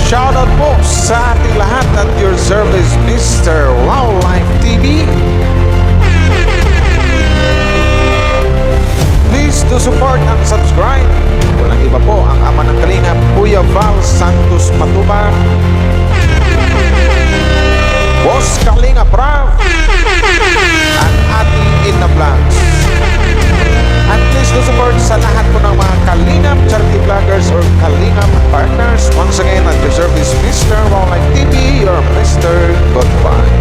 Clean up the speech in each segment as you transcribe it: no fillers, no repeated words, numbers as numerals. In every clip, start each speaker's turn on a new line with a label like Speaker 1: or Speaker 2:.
Speaker 1: Shoutout po sa ating lahat at your service, Mr. Wildlife TV. Please do support and subscribe. Walang iba po ang ama ng Kalingap, Kuya Val Santos Matubang, Boss Kalingap Rav, at ating Ina Vlogs. At please do support sa lahat po ng mga Kalingap charity vloggers or Kalingap partners. Once again, at your service, Mr. Wildlife TV, your Mr. Goodbye.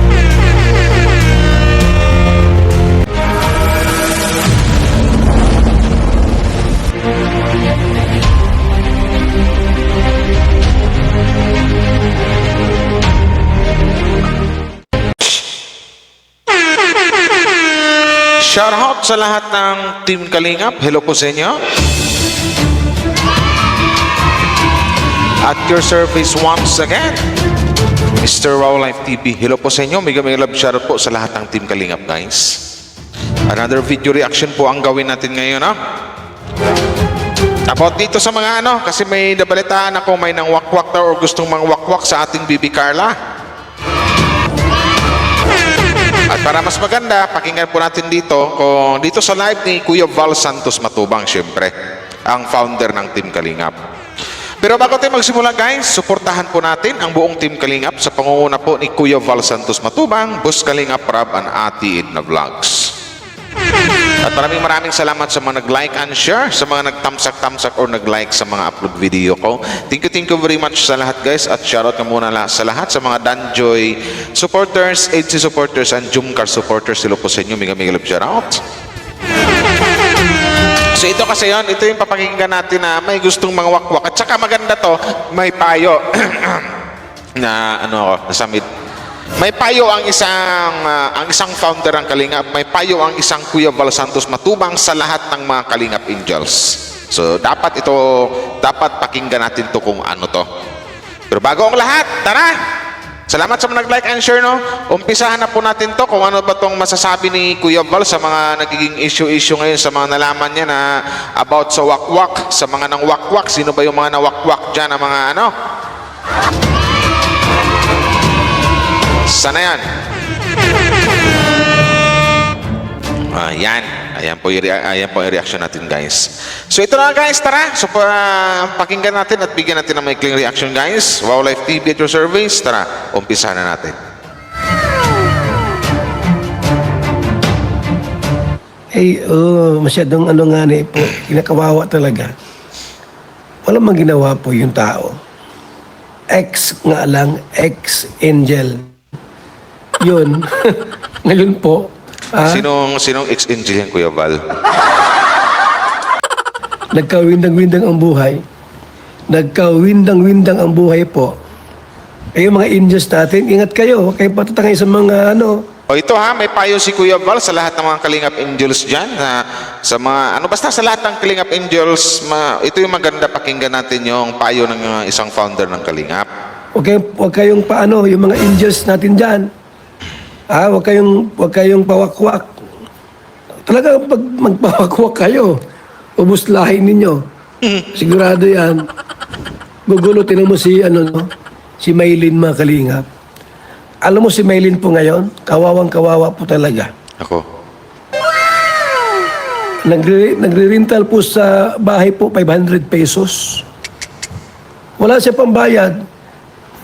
Speaker 1: Shoutout sa lahat ng Team Kalingap. Hello po sa inyo. At your service once again, Mr. Wildlife TV. Hello po sa inyo. Mega love shoutout po sa lahat ng Team Kalingap, guys. Another video reaction po ang gawin natin ngayon, ha? About dito sa mga kasi may nabalitaan ako may nang wakwak daw o gustong mang wakwak sa ating Bibi Carla. At para mas maganda, pakinggan po natin dito sa live ni Kuya Val Santos Matubang, syempre, ang founder ng Team Kalingap. Pero bago tayo magsimula, guys, suportahan po natin ang buong Team Kalingap sa pangunguna po ni Kuya Val Santos Matubang, Boss Kalingap Rab, and Ate Edna Vlogs. At maraming salamat sa mga nag-like and share, sa mga nag-tamsak or nag-like sa mga upload video ko. Thank you very much sa lahat, guys. At shoutout na muna sa lahat sa mga Danjoy supporters, ADC supporters, and Jumcar supporters. Hello po sa inyo. Mega love shoutout. So ito kasi ito yung papakinggan natin na may gustong mga wakwak. At saka maganda to, may payo na nasa mid. May payo ang isang founder ng Kalingap. May payo ang isang Kuya Val Santos Matubang sa lahat ng mga Kalingap Angels. So dapat pakinggan natin to kung ano to. Pero bago ang lahat, tara! Salamat sa mga nag-like and share, no? Umpisahan na po natin to kung ano ba tong masasabi ni Kuya Val sa mga nagiging issue ngayon, sa mga nalaman niya na about sa wakwak, sa mga nang wakwak. Sino ba yung mga nawakwak dyan, ang mga Sana yan? Ayan po yung reaction natin, guys. So ito na, guys, tara. So pakinggan natin at bigyan natin ng maikling reaction, guys. Wildlife TV at your service. Tara, umpisa na natin.
Speaker 2: Masyadong po, kinakawawa talaga. Walang maginawa po yung tao. Ex-angel. Yun. Ngayon po.
Speaker 1: Sinong ex-angel yan, Kuya Val?
Speaker 2: Nagkawindang-windang ang buhay. Nagkawindang-windang ang buhay po. Yung mga angels natin, ingat kayo. Huwag kayo patatangay sa mga
Speaker 1: Ito may payo si Kuya Val sa lahat ng mga Kalingap Angels dyan. Sa mga, basta sa lahat ng Kalingap Angels, ito yung maganda, pakinggan natin yung payo ng isang founder ng Kalingap.
Speaker 2: Huwag kayong yung mga angels natin dyan. Huwag kayong pawakwak. Talaga, pag magpawakwak kayo, umuslahin ninyo. Sigurado yan. Gugulo, tinan mo si Maylin, mga Kalingap. Alam mo si Maylin po ngayon, kawawang-kawawa po talaga.
Speaker 1: Ako.
Speaker 2: Nagre-rental po sa bahay po, 500 pesos. Wala siya pambayad.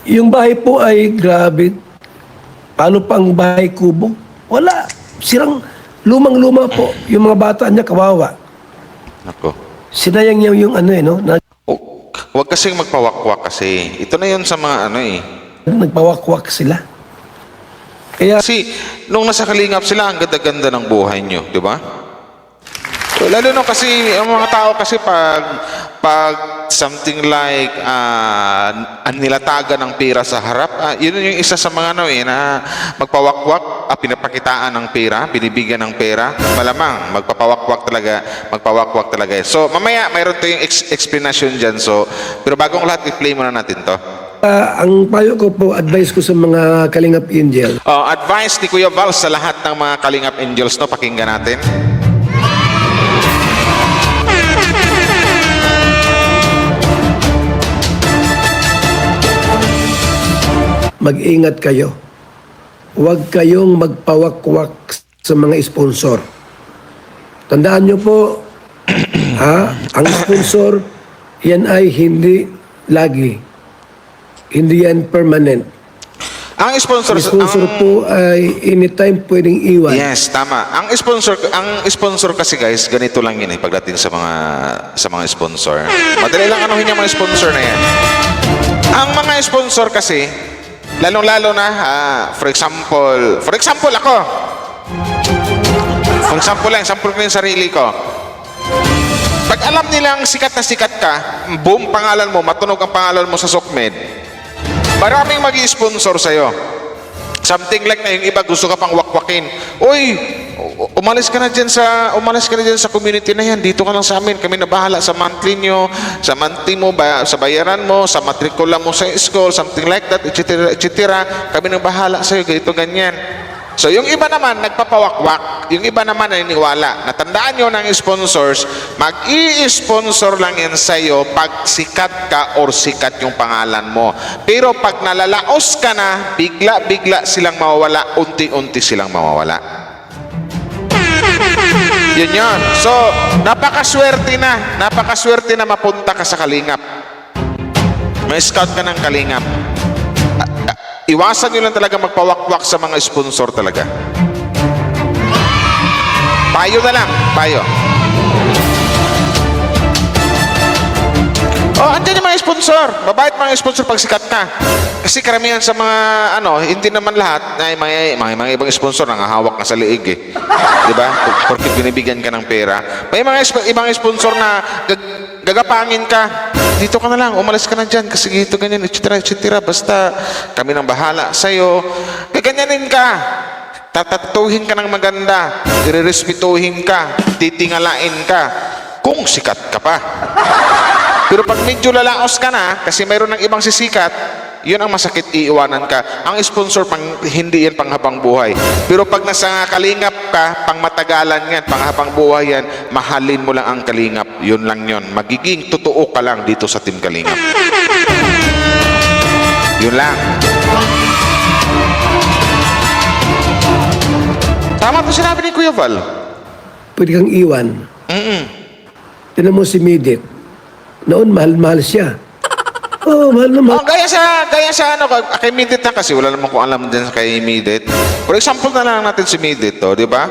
Speaker 2: Yung bahay po ay grabe. Paano pang bahay kubo? Wala. Sirang lumang-luma po. Yung mga bata niya, kawawa.
Speaker 1: Ako.
Speaker 2: Sinayang niya yung
Speaker 1: Huwag kasing magpawakwak kasi. Ito na yun sa mga
Speaker 2: Nagpawakwak sila. Kaya,
Speaker 1: kasi nung nasa Kalingap sila, ang ganda-ganda ng buhay nyo, di ba? So, lalo no kasi, ang mga tao kasi pag something like nilatagan ng pera sa harap, yun yung isa sa mga na magpawakwak, pinapakitaan ng pera, binibigyan ng pera, malamang magpawakwak talaga. So mamaya mayroon tayong explanation dyan. So, pero bagong lahat, i-play muna natin to.
Speaker 2: ang payo ko po, advice ko sa mga Kalingap Angel.
Speaker 1: Advice ni Kuya Val sa lahat ng mga Kalingap Angels, no? Pakinggan natin.
Speaker 2: mag-ingat kayo. Huwag kayong magpawakwak sa mga sponsor. Tandaan nyo po, ang sponsor, yan ay hindi lagi. Hindi yan permanent.
Speaker 1: Ang sponsor,
Speaker 2: Ang sponsor po ay anytime pwedeng iwan.
Speaker 1: yes, tama. Ang sponsor kasi guys, ganito lang yun pagdating sa mga sponsor. Madali lang anuhin yung mga sponsor na yan. Ang mga sponsor kasi, lalong-lalo na, for example ako. For example lang, sample ko yung sarili ko. Pag alam nilang sikat na sikat ka, boom pangalan mo, matunog ang pangalan mo sa SOCMED, maraming mag-i-sponsor sa'yo. Something like na yung iba gusto ka pang wakwakin. Uy, umalis ka na dyan sa community na yan. Dito ka lang sa amin. Kami na bahala sa monthly nyo, sa monthly mo, sa bayaran mo, sa matrikula mo sa school, something like that, etc. etc. Kami na bahala sa'yo, ganito, ganyan. So yung iba naman nagpapawakwak, yung iba naman naniniwala. Natandaan nyo ng sponsors, mag-i-sponsor lang yan sa'yo pag sikat ka or sikat yung pangalan mo. Pero pag nalalaos ka na, bigla-bigla silang mawawala, unti-unti silang mawawala. Yun yun. So, napakaswerte na mapunta ka sa Kalingap. May scout ka ng Kalingap. Iwasan nyo lang talaga magpawakwak sa mga sponsor talaga. Payo na lang, payo. Andyan yung mga sponsor. Mabait mga sponsor pag sikat ka. Kasi karamihan sa mga, hindi naman lahat, mga ibang sponsor nangahawak na sa liig eh. Diba? Porque binibigyan ka ng pera. May mga ibang sponsor na gagapangin ka. Dito ka na lang, umalis ka na dyan kasi dito ganyan, etc. etc. Basta kami nang bahala sa'yo. Gaganyanin ka. Tatatuhin ka ng maganda. Irerespetuhin ka. Titingalain ka. Kung sikat ka pa. Pero pag medyo lalaos ka na, kasi mayroon ng ibang sisikat, yun ang masakit, iiwanan ka. Ang sponsor, hindi yan panghabang buhay. Pero pag nasa Kalingap ka, pang matagalan yan, panghabang buhay yan, mahalin mo lang ang Kalingap. Yun lang yun. Magiging totoo ka lang dito sa Team Kalingap. Yun lang. Tama po sinabi ni Kuya Val.
Speaker 2: Pwede kang iwan. Tinan mo si Midit. Noon, mahal-mahal siya. Mahal na mahal.
Speaker 1: Gaya sa kay Midit na kasi wala naman kung alam din kay Midit. For example na lang natin si Midit, di ba?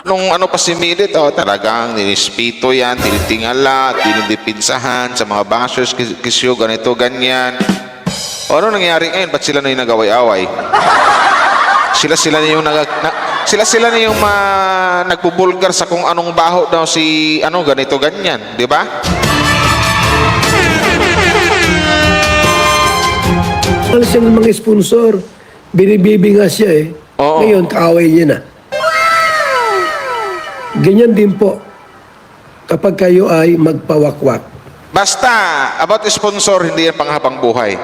Speaker 1: Nung pa si Midit, talagang nirispito yan, tinitingala, dinidipinsahan sa mga bashers, kisyo, ganito, ganyan. Ano nangyari ngayon? Ba't sila na yung nag-away-away? Sila na yung nagbubulgar sa kung anong baho daw si ganito, ganyan, di ba?
Speaker 2: Mahal siya ng mga sponsor. Binibibi nga siya eh.
Speaker 1: Oo.
Speaker 2: Ngayon, kaaway niya na. Ganyan din po kapag kayo ay magpawakwak.
Speaker 1: Basta, about sponsor, hindi yan panghabang buhay.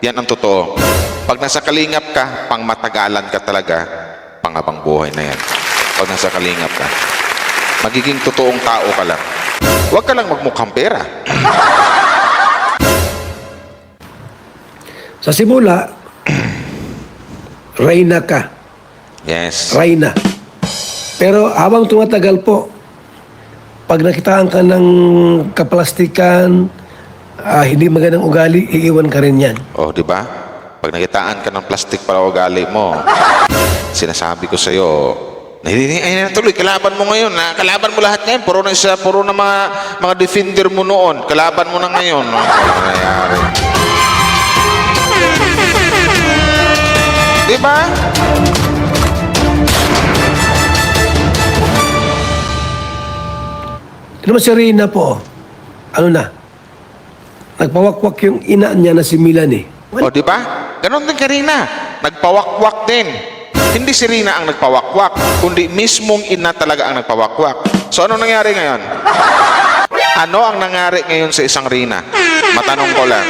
Speaker 1: Yan ang totoo. Pag nasa Kalingap ka, pang matagalan ka talaga, panghabang buhay na yan. Pag nasa Kalingap ka, magiging totoong tao ka lang. Huwag ka lang magmukhang pera.
Speaker 2: Sa simula, reyna ka.
Speaker 1: Yes.
Speaker 2: Reyna. Pero habang tumatagal po, pag nakitaan ka ng kaplastikan, hindi magandang ugali, iiwan ka rin yan.
Speaker 1: Di ba? Pag nakitaan ka ng plastic para ugali mo, sinasabi ko sa'yo, tuloy, kalaban mo ngayon. Kalaban mo lahat ngayon. Puro na mga defender mo noon. Kalaban mo na ngayon. Ano nangyayari? Diba?
Speaker 2: Ito naman si Reyna po, nagpawakwak yung ina niya na si Milanie.
Speaker 1: Di ba? Ganon din kay Rina. Nagpawakwak din. Hindi si Rina ang nagpawakwak, kundi mismong ina talaga ang nagpawakwak. So, ano nangyari ngayon? Ano ang nangyari ngayon sa isang Rina? Matanong ko lang.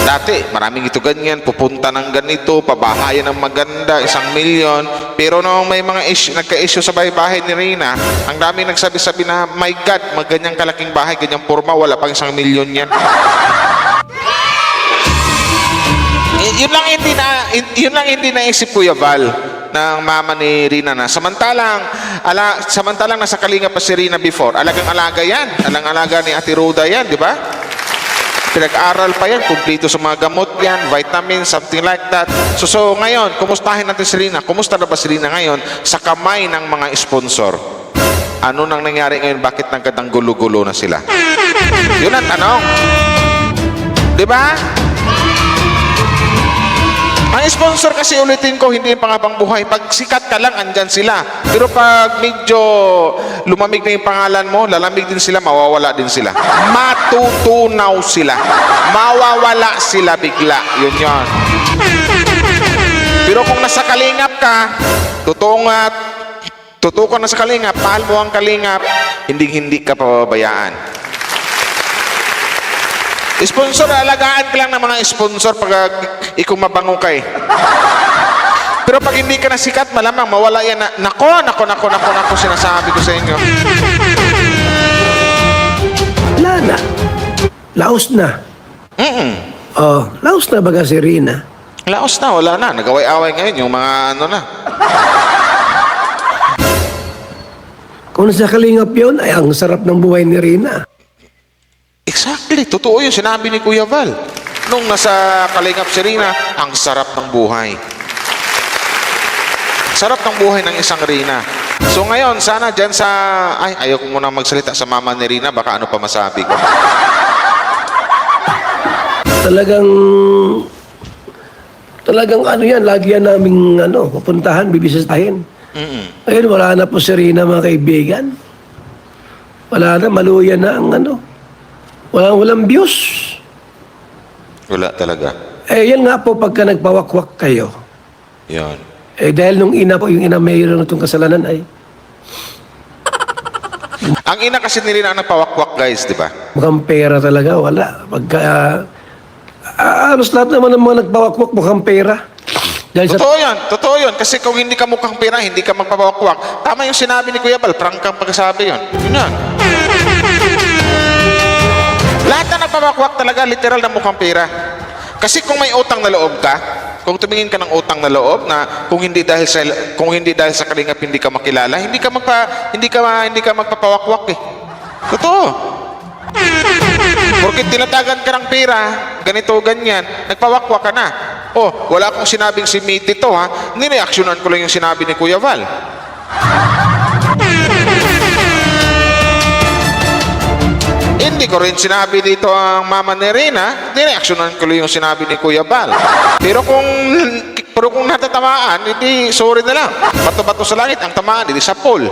Speaker 1: Dati, maraming ito ganyan, pupunta ng ganito, pabahayan ng maganda, 1 milyon. Pero nung may mga nagka-issue sa bahay ni Rina, ang daming nagsabi-sabi na, my God, maganyang kalaking bahay, ganyang forma, wala pang 1 milyon yan. Yun lang hindi naisip Kuya Val ng mama ni Rina na samantalang nasa Kalinga pa si Rina before, alagang-alaga yan, alang-alaga ni Ate Roda yan, di ba? Pinag-aral pa yan, kumplito sa mga gamot yan, vitamins, something like that. So ngayon, kumustahin natin si Rina. Kumusta na ba si Rina ngayon sa kamay ng mga sponsor? Ano nang nangyari ngayon? Bakit nagkatang gulo-gulo na sila? Yun ang tanong. Di ba? Ang sponsor kasi, ulitin ko, hindi yung pangabang buhay. Pag sikat ka lang, andyan sila. Pero pag medyo lumamig na yung pangalan mo, lalamig din sila, mawawala din sila. Matutunaw sila. Mawawala sila bigla. Yun yun. Pero kung nasa kalingap ka, totoo ka na sa kalingap, mahal mo ang kalingap, hindi ka pababayaan. Sponsor, alagaan ka lang ng mga sponsor pag ikaw mabango ka eh. Pero pag hindi ka nasikat, malamang mawala yan na, nako, sinasabi ko sa inyo.
Speaker 2: Wala na. Laos na. Oh, laos na baga si Rina.
Speaker 1: Laos na, wala na. Nagaway-away ngayon yung mga ano na.
Speaker 2: Kung nasa kalingap yun, ay ang sarap ng buhay ni Rina.
Speaker 1: Exactly. Totoo yun. Sinabi ni Kuya Val. Nung nasa Kalingap si Rina, ang sarap ng buhay. Sarap ng buhay ng isang Rina. So ngayon, sana dyan sa... Ay, ayaw ko muna magsalita sa mama ni Rina. Baka ano pa masabi ko.
Speaker 2: Talagang ano yan, lagi yan naming pupuntahan, bibisitahin. Ayun, wala na po si Rina, mga kaibigan. Wala na, maluya na ang walang views.
Speaker 1: Wala talaga.
Speaker 2: Yan nga po pagka nagpawakwak kayo.
Speaker 1: Yan.
Speaker 2: Dahil yung ina mayroon itong kasalanan ay
Speaker 1: Ang ina kasi ni Rina ang nagpawakwak, guys, di ba?
Speaker 2: mukhang pera talaga, wala. Pagka, halos lahat naman ng mga nagpawakwak mukhang pera. Dahil sa
Speaker 1: Totoo yun. Kasi kung hindi ka mukhang pera, hindi ka magpapawakwak. Tama yung sinabi ni Kuya Bal, prangkang pagkasabi yun. Yun yan. Lahat na nagpapawakwak talaga, literal na mukhang pera. Kasi kung may utang na loob ka, kung tumingin ka ng utang na loob na kung hindi dahil sa kalingap hindi ka makilala, hindi ka magpapawakwak eh. Totoo. Porque tinatagan ka ng pera, ganito, ganyan, nagpawakwak ka na. Oh, wala akong sinabing si Mate ito ha. Nireaksyonan ko lang yung sinabi ni Kuya Val. Hindi ko rin sinabi dito ang mama ni Rina, nireaksyonan ko lang yung sinabi ni Kuya Val. Pero kung natatamaan, hindi sorry na lang. Bato-bato sa langit, ang tamaan, hindi sa pool.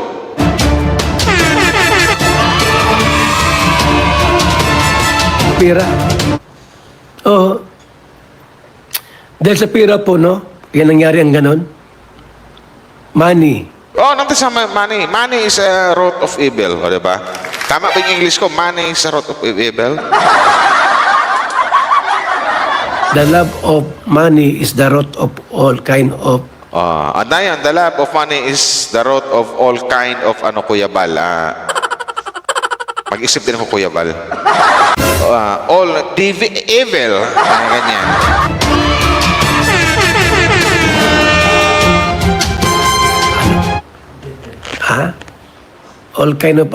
Speaker 2: pera. Oo. Dahil sa pera po, yan nangyari ang ganon. Money.
Speaker 1: Oh, nandun sa money. Money is a root of evil, o diba? Tama ba yung English ko? Money is a root of evil.
Speaker 2: The love of money is the root of all kind of...
Speaker 1: At na yan, the love of money is the root of all kind of Kuya Bal. Mag-isip din ako, Kuya Bal. All evil. Ganyan.
Speaker 2: Ha? All kind of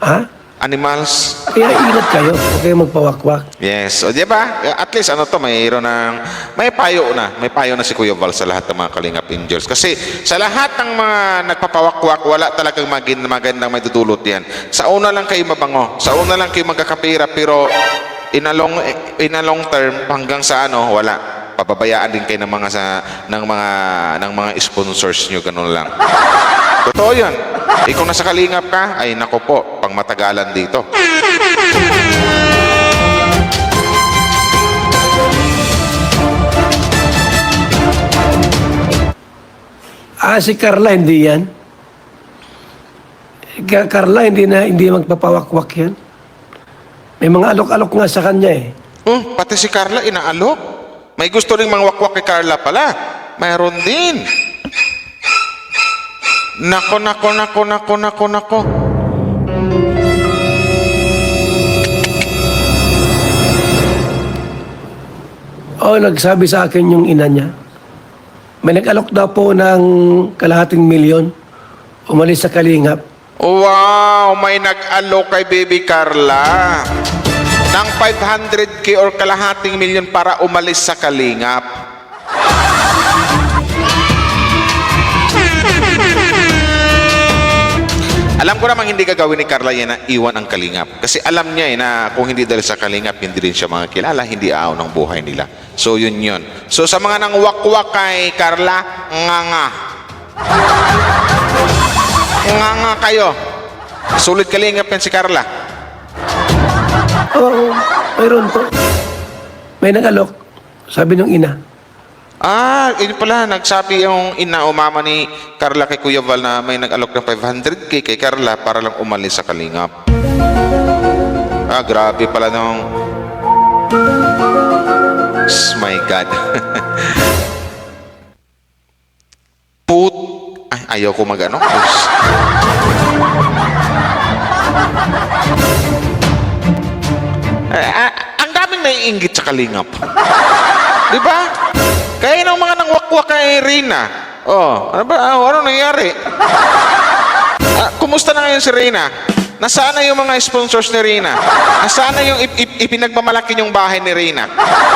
Speaker 2: Ha?
Speaker 1: Animals.
Speaker 2: Kaya ingat kayo. Huwag kayong magpawakwak.
Speaker 1: Yes. O, di ba? At least, may payo na. May payo na si Kuya Val sa lahat ng mga Kalingap Angels. Kasi sa lahat ng mga nagpapawakwak, wala talagang magandang may dudulot yan. Sa una lang kayo mabango. Sa una lang kayo magkakapira. Pero in a long term, hanggang sa wala. Pababayaan din kayo ng mga sponsors nyo. Ganun lang. Totoo yun. Kung nasa Kalingap ka, ay nako po, pang matagalan dito.
Speaker 2: Si Carla, hindi yan. Carla, hindi magpapawakwak yan. May mga alok-alok nga sa kanya eh.
Speaker 1: Pati si Carla, inaalok. May gusto rin mangwakwak kay Carla pala. Mayroon din. Nako.
Speaker 2: Oo, nagsabi sa akin yung ina niya. May nag-alok daw po ng kalahating milyon. Umalis sa Kalingap.
Speaker 1: Wow, may nag-alok kay Baby Carla ng 500K or kalahating milyon para umalis sa Kalingap. Alam ko namang hindi gagawin ni Carla yan na iwan ang Kalingap. Kasi alam niya na kung hindi dahil sa Kalingap, hindi rin siya mga kilala, hindi aaw ng buhay nila. So yun yun. So sa mga nang wakwak kay Carla, nga. Nga kayo. Sulit Kalingap yan si Carla.
Speaker 2: Oo, mayroon po. May nag-alok. Sabi ng ina.
Speaker 1: Yun pala, nagsabi yung ina o mama ni Carla kay Kuya Val na may nag-alok ng 500K kay Carla para lang umalis sa Kalingap. Grabe pala nung... My God. Ayaw ko mag-ano. Ang daming naiinggit sa Kalingap. Di ba? Kaya ng mga nangwakwak kay Rina. Ano ba? Ano nangyari? Kumusta na ngayon si Rina? Nasaan na yung mga sponsors ni Rina? Nasaan na yung ipinagmamalaki yung bahay ni Rina?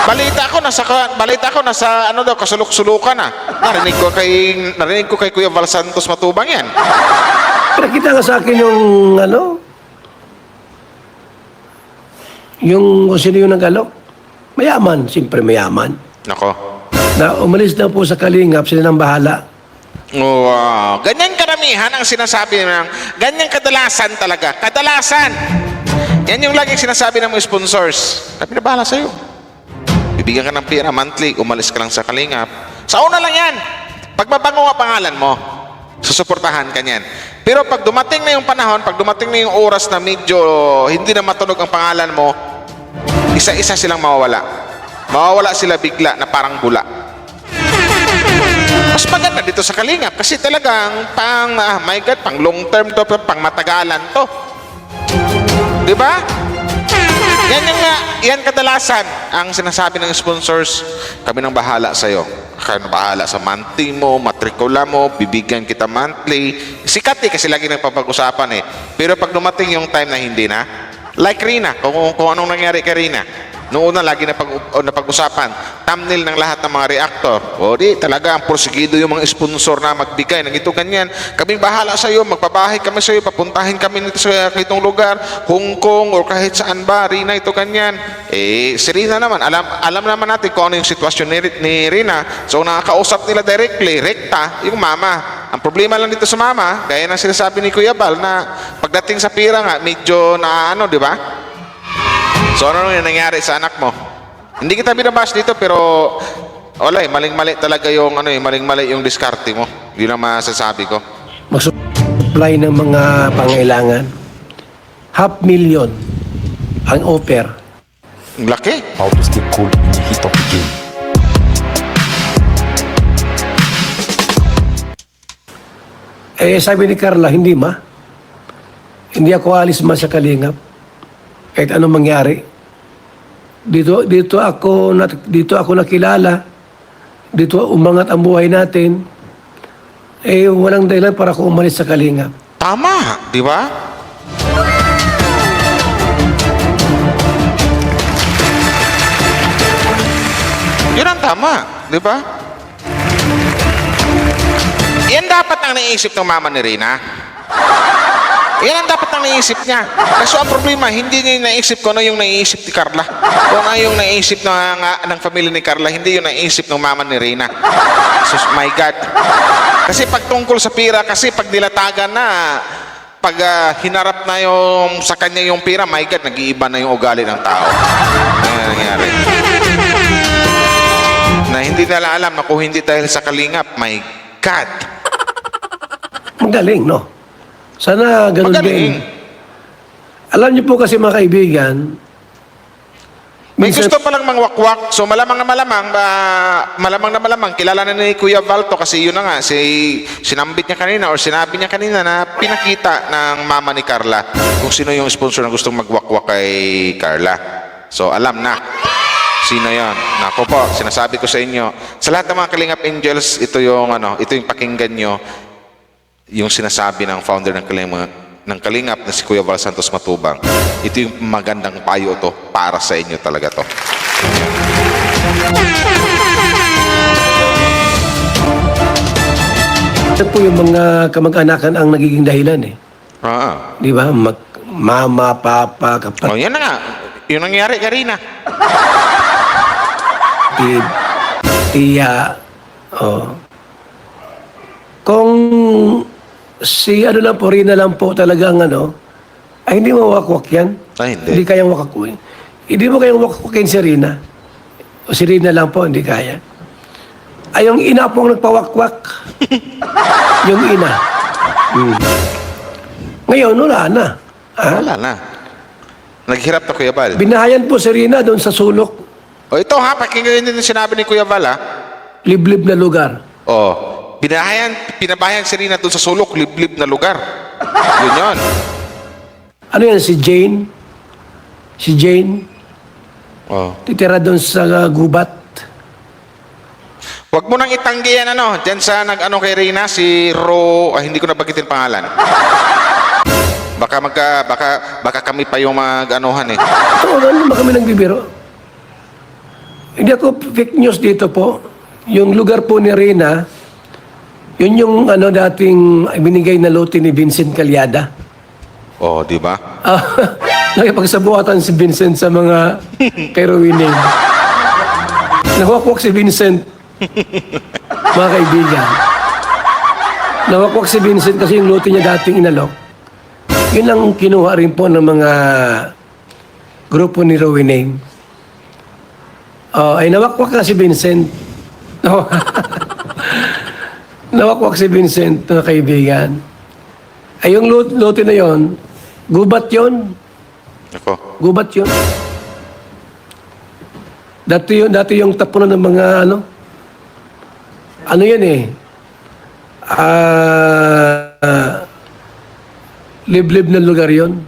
Speaker 1: Balita ko nasa ano daw kasulok-sulukan na. Narinig ko kay Kuya Val Santos Matubang yan.
Speaker 2: Nakita nga sa akin yung yung kung sino yung nag-alok. Mayaman, siyempre mayaman.
Speaker 1: Nako.
Speaker 2: Na umalis daw po sa Kalingap, sila nang bahala.
Speaker 1: Wow. Ganyan karamihan ang sinasabi ng, ganyan kadalasan talaga. Kadalasan. Yan yung laging sinasabi ng mga sponsors. Kami na bahala sa'yo. Bibigyan ka ng pera monthly, umalis ka lang sa Kalingap. Sa una lang yan. Pagbabango ang pangalan mo, susuportahan ka niyan. Pero pag dumating na yung panahon, pag dumating na yung oras na medyo hindi na matunog ang pangalan mo, isa-isa silang mawawala. Mawawala sila bigla na parang bula. Mas maganda dito sa Kalingap kasi talagang my God, pang long term to, pang matagalan to. Di ba? Yan kadalasan ang sinasabi ng sponsors, kami nang bahala sa'yo. Kami nang bahala sa monthly mo, matrikula mo, bibigyan kita monthly. Sikat kasi lagi nagpapag-usapan Pero pag dumating yung time na hindi na, like Rina, kung anong nangyari kay Rina, noon na lagi napag-usapan, thumbnail ng lahat ng mga reactor. Talaga ang porsigido yung mga sponsor na magbigay ng ito ganyan. Kaming bahala sa iyo, magpabahay kami sa iyo, papuntahin kami nito sa itong lugar, Hong Kong or kahit saan ba, Rina ito ganyan. Si Rina naman, alam naman natin kung ano yung sitwasyon ni Rina. So nakakausap nila directly, rekta, yung mama. Ang problema lang dito sa mama, gaya ng sinasabi ni Kuya Bal na pagdating sa pira nga, medyo na di ba? So ano yung nangyari sa anak mo? Hindi kita binabas dito pero wala maling-mali talaga yung maling-mali yung diskarte mo. Yun ang masasabi ko.
Speaker 2: Mag-supply ng mga pangailangan. 500,000 ang offer.
Speaker 1: Ang laki.
Speaker 3: Autistic cool hit of the game.
Speaker 2: Sabi ni Carla, hindi Hindi ako alis sa Kalingap. Kahit anong mangyari. Dito ako nakilala. Dito umangat ang buhay natin. Walang dahilan para ako umalis sa Kalingap.
Speaker 1: Tama, di ba? Yun ang tama, di ba? Yan dapat ang naisip ng mama ni Rina. Yan ang dapat ang naisip niya. Kaso ang problema, hindi niya naisip ko ano yung naisip ni Carla. Kung ano yung naisip ng pamilya ni Carla, hindi yung naisip ng mama ni Rina. So, my God. Kasi pag tungkol sa pira, kasi pag dilatagan na, pag hinarap na yung sa kanya yung pira, my God, nag-iiba na yung ugali ng tao. Ano nangyari? Na hindi nila alam na kung hindi dahil sa Kalingap, my God.
Speaker 2: Magaling, no? Sana ganun
Speaker 1: Magaling.
Speaker 2: din. Alam niyo po kasi mga kaibigan,
Speaker 1: May gusto palang mangwakwak. So malamang na malamang, kilala na ni Kuya Valto kasi yun na nga, sinambit niya kanina or sinabi niya kanina na pinakita ng mama ni Carla kung sino yung sponsor na gustong magwakwak kay Carla. So alam na. Sino yan? Nako po, sinasabi ko sa inyo. Sa lahat ng mga Kalingap Angels, ito yung pakinggan nyo. Yung sinasabi ng founder ng Kalingap na si Kuya Val Santos Matubang. Ito yung magandang payo to para sa inyo talaga to.
Speaker 2: Ito po yung mga kamag-anakan ang nagiging dahilan eh.
Speaker 1: Ah.
Speaker 2: Di ba? Mama, papa, kapatid,
Speaker 1: Oh, yan na nga. Yung nangyari kanina.
Speaker 2: tiya. Oh. Kung si lang po, Rina lang po talagang ay hindi mo wakwak yan.
Speaker 1: Ay, hindi.
Speaker 2: Hindi kayang wakakuin. Hindi mo kayang wakwakin si Rina. O si Rina lang po, hindi kaya. Ay, yung ina po ang nagpawakwak. Yung ina. Ngayon, wala na. Ha?
Speaker 1: Wala na. Naghirap na Kuya Val.
Speaker 2: Binahayan po si Rina doon sa sulok.
Speaker 1: O ito ha, pakinggan din yung sinabi ni Kuya Val ha.
Speaker 2: Liblib na lugar.
Speaker 1: O, pinabayan si Rina doon sa sulok, liblib na lugar. Yun yun.
Speaker 2: Ano yan, si Jane? Si Jane,
Speaker 1: O.
Speaker 2: titira doon sa gubat.
Speaker 1: Huwag mo nang itanggi yan dyan sa kay Rina, si hindi ko nabagitin pangalan. Baka kami pa yung mag-anuhan eh.
Speaker 2: Oo, ano ba kami nagbibiro? Hindi ako fake news dito po. Yung lugar po ni Rina, yun yung dating binigay na lote ni Vincent Calyada.
Speaker 1: O, di ba?
Speaker 2: Nakipagsabuatan si Vincent sa mga kay Rowineng. Nawakwak si Vincent, mga kaibigan. Nawakwak si Vincent kasi yung lote niya dating inalok. Yun ang kinuha rin po ng mga grupo ni Rowineng. Ay nawakwak na si Vincent. Nawakwak si Vincent, mga kaibigan. Ay yung lote na yon, gubat yon.
Speaker 1: Ako.
Speaker 2: Gubat yun. Dati yung tapunan ng mga ano yan eh. Liblib na lugar yon.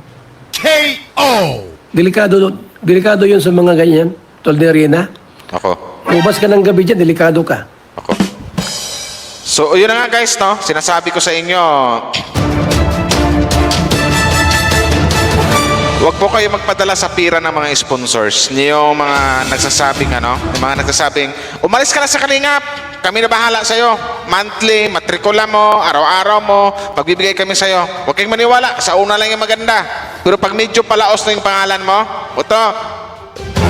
Speaker 4: K.O.
Speaker 2: Delikado yun sa mga ganyan. Tulad ni Rina.
Speaker 1: Ako.
Speaker 2: Lumabas ka ng gabi dyan, delikado ka.
Speaker 1: Ako. So, yun na nga guys, sinasabi ko sa inyo, huwag po kayo magpadala sa pira ng mga sponsors. Yung mga nagsasabing, yung mga nagsasabing, umalis ka na sa Kalingap, kami na bahala sa'yo. Monthly, matrikula mo, araw-araw mo, magbibigay kami sa'yo. Huwag kayong maniwala, sa una lang yung maganda. Pero pag medyo palaos na yung pangalan mo,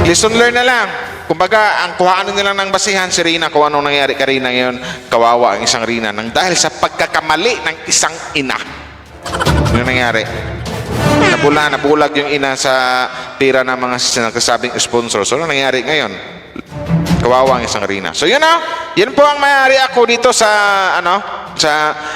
Speaker 1: lesson learn na lang. Kumbaga, ang kuhaan nila ng basihan si Rina kung anong nangyari ka Rina ngayon, kawawa ang isang Rina nang dahil sa pagkakamali ng isang ina. Ano nangyari? Nabulag yung ina sa pira ng mga sinasabing sponsor. So, ano nangyari ngayon? Kawawa ang isang Rina. So, yun yan po ang mayari ako dito sa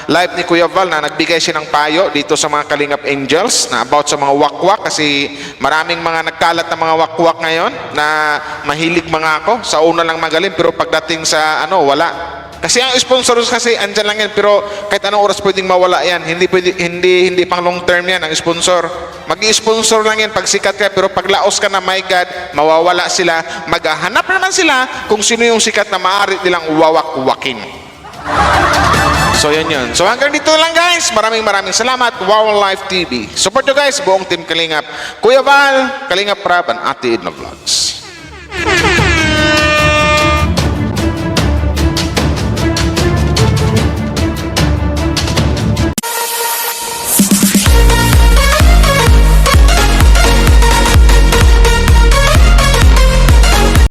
Speaker 1: live ni Kuya Val na nagbigay siya ng payo dito sa mga Kalingap Angels na about sa mga wakwak kasi maraming mga nagkalat na mga wakwak ngayon na mahilig mga ako. Sa una lang magaling pero pagdating sa wala. Kasi ang sponsors kasi andyan lang yan pero kahit anong oras pwedeng mawala yan. Hindi pang long term yan ang sponsor. Mag-i-sponsor lang yan pag sikat ka pero pag laos ka na, my God, mawawala sila. Maghahanap naman sila kung sino yung sikat na maaari nilang wawak-wakin. So yun. So hanggang dito lang guys. Maraming salamat. Wow Life TV. Support nyo guys. Buong team Kalingap. Kuya Val, Kalingap Prab, and Ate Edna Vlogs.